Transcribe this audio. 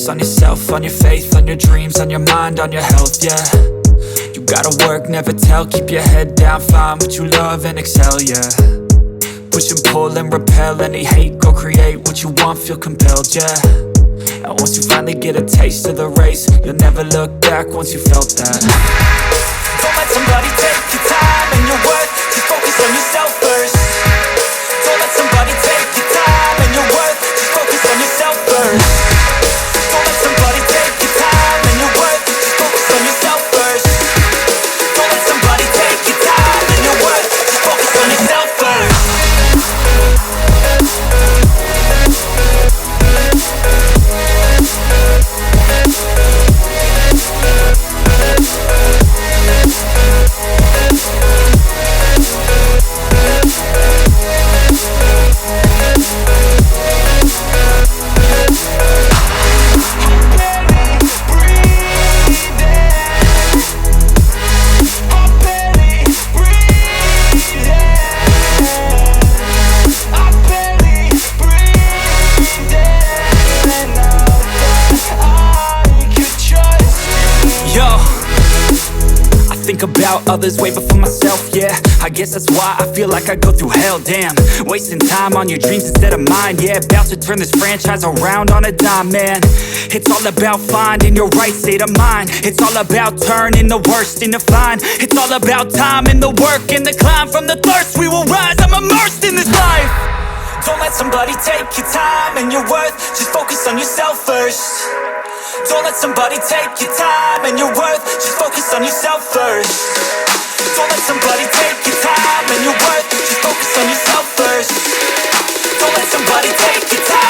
focus on yourself, on your faith, on your dreams, on your mind, on your health, yeah. You gotta work, never tell, keep your head down, find what you love and excel, yeah. Push and pull and repel any hate, go create what you want, feel compelled, yeah. And once you finally get a taste of the race, you'll never look back once you felt that. Don't let somebody take your time and your worth, just focus on yourself first. Don't let somebody take your time and your worth, just focus on yourself first. Don't let somebody take your time and your worth, just focus on yourself first. Don't let somebody take your time and your worth, just focus on yourself first. Think about others way before myself, yeah. I guess that's why I feel like I go through hell, damn. Wasting time on your dreams instead of mine, yeah. About to turn this franchise around on a dime, man. It's all about finding your right state of mind. It's all about turning the worst into fine. It's all about time and the work and the climb. From the thirst we will rise, I'm immersed in this life. Don't let somebody take your time and your worth, just focus on yourself first. Don't let somebody take your time and your worth, just focus on yourself first. Don't let somebody take your time and your worth, just focus on yourself first. Don't let somebody take your time